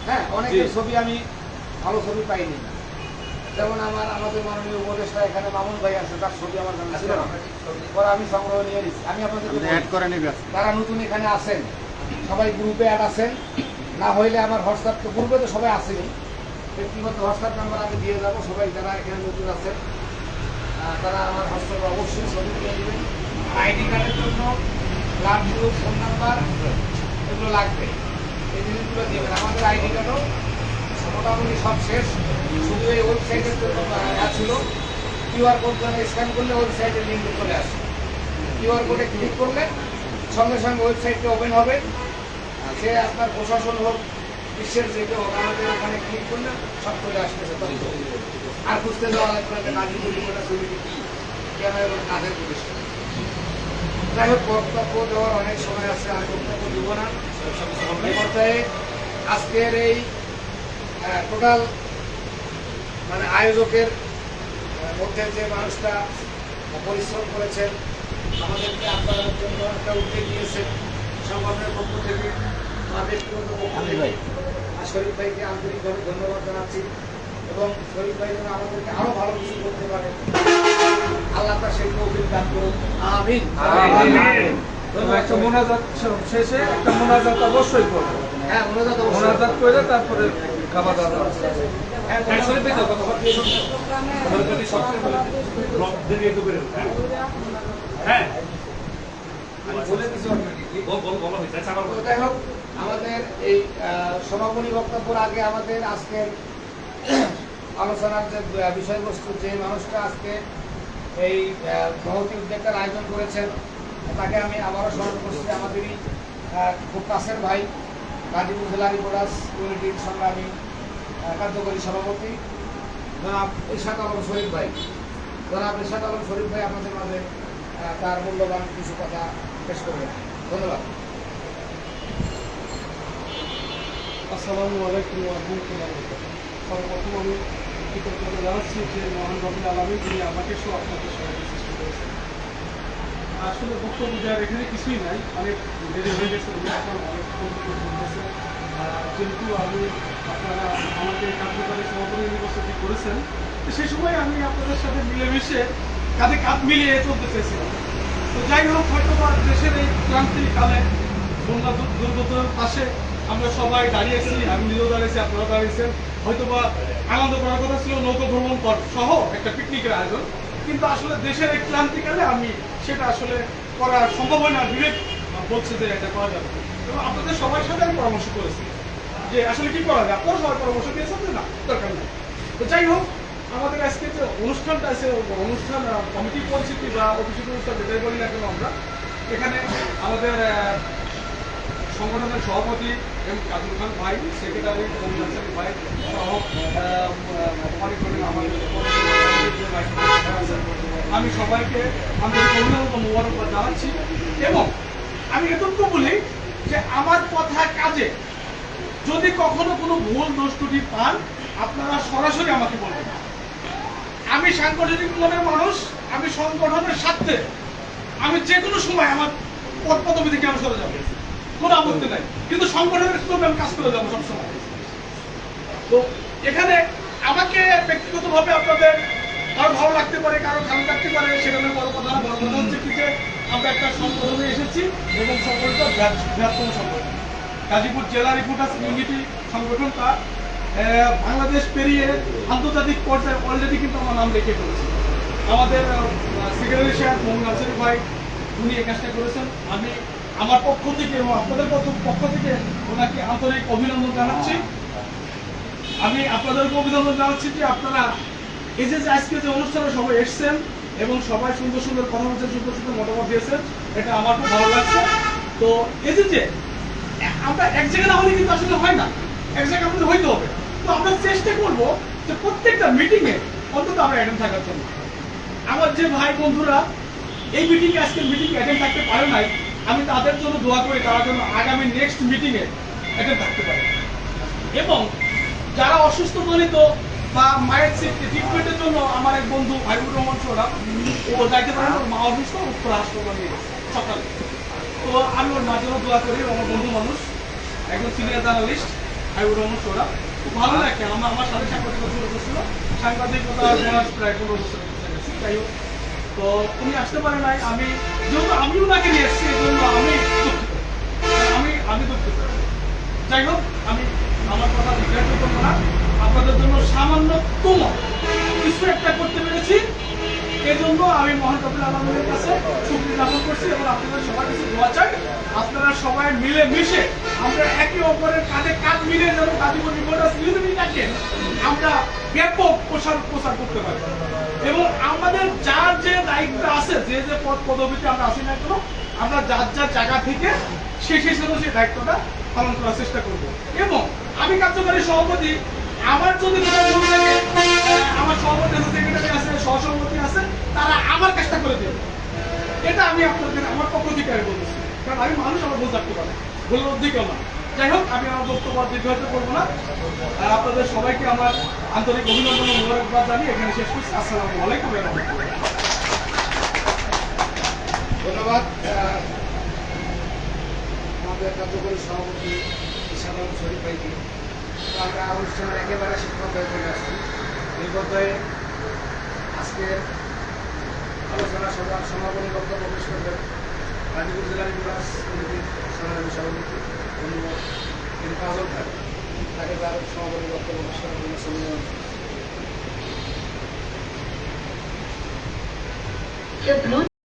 হ্যাঁ, অনেকের ছবি আমি ভালো ছবি পাইনি। যেমন আমাদের মাননীয় উপদেষ্টা এখানে মামুন ভাই আছে, তার ছবি আমার জানা ছিল না, পরে আমি সংগ্রহ নিয়ে নিচ্ছি। আমি আপনাদের অ্যাড করে নেবেন, যারা নতুন এখানে আছেন সবাই গ্রুপে অ্যাড আছেন, না হইলে আমার হোয়াটসঅ্যাপ গ্রুপে তো সবাই আসেনি, ব্যক্তিগত হোয়াটসঅ্যাপ নাম্বার আমি দিয়ে যাবো। সবাই যারা এখানে নতুন আছেন তারা আমার হোয়াটসঅ্যাপে অবশ্যই ছবি দিয়ে দেবেন। আইডি কার্ডের জন্য ব্লাড গ্রুপ, ফোন নাম্বার এগুলো লাগবে, এই জিনিসগুলো দেবেন। আমাদের আইডি কার্ডও মোটামুটি সব শেষ, শুধু এই ওয়েবসাইটের জন্য ছিল। কিউআর কোড স্ক্যান করলে ওয়েবসাইটের লিঙ্কে চলে আসে, কিউআর কোডে ক্লিক করলে সঙ্গে সঙ্গে ওয়েবসাইটটা ওপেন হবে। সে আপনার প্রশাসন হোক, বিশ্বের যে কেউ আমাদের ওখানে ক্লিক করলে সব চলে আসতেছে তথ্য। আর খুঁজতে যাওয়া লাগবে না কাজের পরিমাণটা ছবিটি কী, কেন এবং কাজের প্রতিষ্ঠান। যাই হোক, বক্তব্য দেওয়ার অনেক সময় আছে, আমি বক্তব্য দেব না। এই পর্যায়ে আজকের এই টোটাল মানে আয়োজকের মধ্যে যে মানুষটা পরিশ্রম করেছেন, আমাদেরকে আপনাদের জন্য একটা উদ্যোগ নিয়েছেন সংগঠনের পক্ষ থেকে, আমার ব্যক্তিগত পক্ষ থেকে শরীফ ভাইকে আন্তরিকভাবে ধন্যবাদ জানাচ্ছি। এবং শরীফ ভাই যেন আমাদেরকে আরো ভালো কিছু করতে পারে, আল্লাহ তার সেই তৌফিক দান করুন, আমিন। একটা মোনাজাত শেষে একটা মোনাজাত অবশ্যই করবো। হ্যাঁ, মোনাজাত করে তারপরে খাওয়া দাওয়া। হ্যাঁ, আমাদের এই সমাপনী বক্তব্যের আগে আমাদের আজকের আলোচনার যে বিষয়বস্তু, যে মানুষটা আজকে এই মহতী উদ্যোগটার আয়োজন করেছেন তাকে আমি আবারও স্মরণ করছি। আমাদেরই খুব কাছের ভাই, গাজীপুর জেলা রিপোর্টার্স ইউনিটির সংগ্রামী কার্যকরী সভাপতি জনাব ইরশাদ আলম শরীফ ভাই। জনাব ইরশাদ আলম শরীফ ভাই আমাদের মাঝে তার মূল্যবান কিছু কথা পেশ করবেন। ধন্যবাদ। আসসালামু আলাইকুম ওয়া রাহমাতুল্লাহি ওয়া বারাকাতুহু। সর্বপ্রথম আমি কৃতজ্ঞতা জানাচ্ছি যে মহান রব্বুল আলামিন তিনি আমাকে সহ আপনাদের সবাইকে সৃষ্টি করেছেন। আসলে বক্তব্য দেওয়ার এখানে কিছুই নাই, অনেক দেরি হয়ে গেছে, অনুষ্ঠান অনেক চলতেছে। যেহেতু আমি আপনারা আমাকে কার্যকরী সভাপতি নির্বাচিত করেছেন, তো সেই সময় আমি আপনাদের সাথে মিলেমিশে কাঁধে কাঁধ মিলিয়ে চলতে চেয়েছিলাম। তো যাই হোক, হয়তো দেশের এই ক্রান্তির কালে বন্যা দুর্গতর পাশে আমরা সবাই দাঁড়িয়েছি, আমি নিজেও দাঁড়িয়েছি, আপনারা দাঁড়িয়েছেন। হয়তোবা আনন্দ করার কথা ছিল নৌকা ভ্রমণ সহ একটা পিকনিকের আয়োজন, কিন্তু আসলে দেশের এই ক্রান্তিকালে আমি সেটা আসলে করা সম্ভব হয় না। বিবেক বলছে যে এটা করা যাবে, এবং আপনাদের সবার সাথে আমি পরামর্শ করেছি যে আসলে কি করা যায়। আপনারা সবাই পরামর্শ দিয়েছেন যে না, দরকার নেই। তো যাই হোক, আমাদের আজকে যে অনুষ্ঠানটা আছে, অনুষ্ঠান কমিটি পরিচিতি বা অফিসিক অনুষ্ঠান যেটাই বলি না কেন, আমরা এখানে আমাদের সংগঠনের সভাপতি এম কাজল খান ভাই, সেক্রেটারি ভাই সহ আমি সবাইকে আন্তরিক অভিনন্দন মোবারকবাদ জানাচ্ছি। এবং আমি এতটুকু বলি যে আমার কথা কাজে যদি কখনো কোনো ভুল দোষ ত্রুটি পান, আপনারা সরাসরি আমাকে বলবেন। আমি সাংগঠনিক মনের মানুষ, আমি সংগঠনের স্বার্থে আমি যে কোনো সময় আমার পদ পদবি থেকে আমি সরে যাবো, কোনো আপত্তি নাই, কিন্তু সংগঠনের স্তরে আমি কাজ করে যাবো সবসময়। তো এখানে আমাকে ব্যক্তিগতভাবে আপনাদের কারো ভালো লাগতে পারে, কারো খারাপ লাগতে পারে, সেখানে বড় কথা না। বড় কথা হচ্ছে কি যে আমরা একটা সংগঠনে এসেছি এবং সংগঠনটা বৃহত্তম সংগঠন গাজীপুর জেলা রিপোর্টার্স ইউনিটি সংগঠনটা বাংলাদেশ পেরিয়ে আন্তর্জাতিক পর্যায়ে অলরেডি কিন্তু আমার নাম লিখে ফেলেছে। আমাদের সেক্রেটারি সাহেব মোহাম্মদ নাসির ভাই উনি এই কাজটা করেছেন। আমি আমার পক্ষ থেকে এবং আপনাদের পক্ষ থেকে ওনাকে আন্তরিক অভিনন্দন জানাচ্ছি। আমি আপনাদেরকে অভিনন্দন জানাচ্ছি যে আপনারা এই যে আজকে যে অনুষ্ঠানে সবাই এসছেন এবং সবাই সুন্দর সুন্দর কথা বলছেন, সুন্দর সুন্দর মতামত দিয়েছেন, এটা আমার খুব ভালো লাগছে। তো এই যে আমরা এক জায়গায় না হলে কিন্তু আসলে হয় না, এক জায়গায় আমাদের হইতে হবে। তো আমরা চেষ্টা করবো যে প্রত্যেকটা মিটিংয়ে অন্তত আমরা অ্যাটেন্ড থাকার জন্য। আমার যে ভাই বন্ধুরা এই মিটিংয়ে আজকের মিটিং অ্যাটেন্ড থাকতে পারে নাই, আমি তাদের জন্য দোয়া করি তারা যেন আগামী নেক্সট মিটিংয়ে অ্যাটেন্ড থাকতে পারে। এবং যারা অসুস্থ জনিত বা মায়ের ট্রিটমেন্টের জন্য আমার এক বন্ধু হাবিবুর রহমান সোহরা ও যাইতে পারেন, ওর মা অসুস্থ, উত্তর হাসপাতাল নিয়ে গেছে সকালে। তো আমি ওর মার জন্য দোয়া করি, আমার বন্ধু মানুষ, একজন সিনিয়র জার্নালিস্ট। হাইবুর রহমান সোরা খুব ভালো লাগে আমার সাথে সাংবাদিকতা শুরু করছিল সাংবাদিকতা প্রায় 15 বছর গেছি যাই হোক তো উনি আসতে পারে নাই আমি যেহেতু আমি ওনাকে নিয়ে এসেছি এই জন্য আমি দুঃখিত যাই হোক আমি আমার কথা জিজ্ঞাসা করবো না আপনাদের জন্য সামান্যতম কিছু একটা করতে পেরেছি এই জন্য আমি মহান রব্বুল আলামিনের কাছে শুকরিয়া জ্ঞাপন করছি এবং আপনাদের সবার কাছে দোয়া চাই আপনারা সবাই মিলে মিশে আমরা একে অপরের কাঁধে কাঁধ মিলে যেন গাজীপুর রিপোর্টার্স ইউনিটিটাকে আমরা ব্যাপক প্রচার করতে পারি এবং আমাদের যার যে দায়িত্ব আছে যে যে পদবিতে আমরা আসি না কেন আমরা যার যার জায়গা থেকে সেই দায়িত্বটা পালন করার চেষ্টা করব এবং আমি কার্যকারী সভাপতি আমার যদি কোনো ভুল থাকে আমার সভাপতি আছে সেক্রেটারি আছে সহসভাপতি আছে তারা আমার কাজটা করে দেবে এটা আমি আপনাদের আমার পক্ষ থেকে আমি বলতেছি কারণ আমি মানুষ আমার ভুল থাকতে পারে ভুলের অধিকার না যাই হোক আমি আমার বক্তব্য দীর্ঘায়িত করবো না আর আপনাদের সবাইকে আমার আন্তরিক অভিনন্দন ও মোবারকবাদ জানিয়ে এখানে শেষ করছি আসসালামু আলাইকুম ওয়া রাহমাতুল্লাহ। ধন্যবাদ আমাদের কার্যকরী সভাপতি সাধারণ শরীফ ভাইকে আমরা অনুষ্ঠানের একেবারে শেষ পর্যায়ে চলে আসছি এই পর্যায়ে আজকের আলোচনা সভার সমাপনী বক্তব্য পেশ করবেন গাজীপুর জেলা রিপোর্টার্স কমিটির সংগ্রামী সভাপতি বন্ধু কাজল ভাই তাকে তার সমাপনী বক্তব্য পেশ করার জন্য সম্মেলন The Bluetooth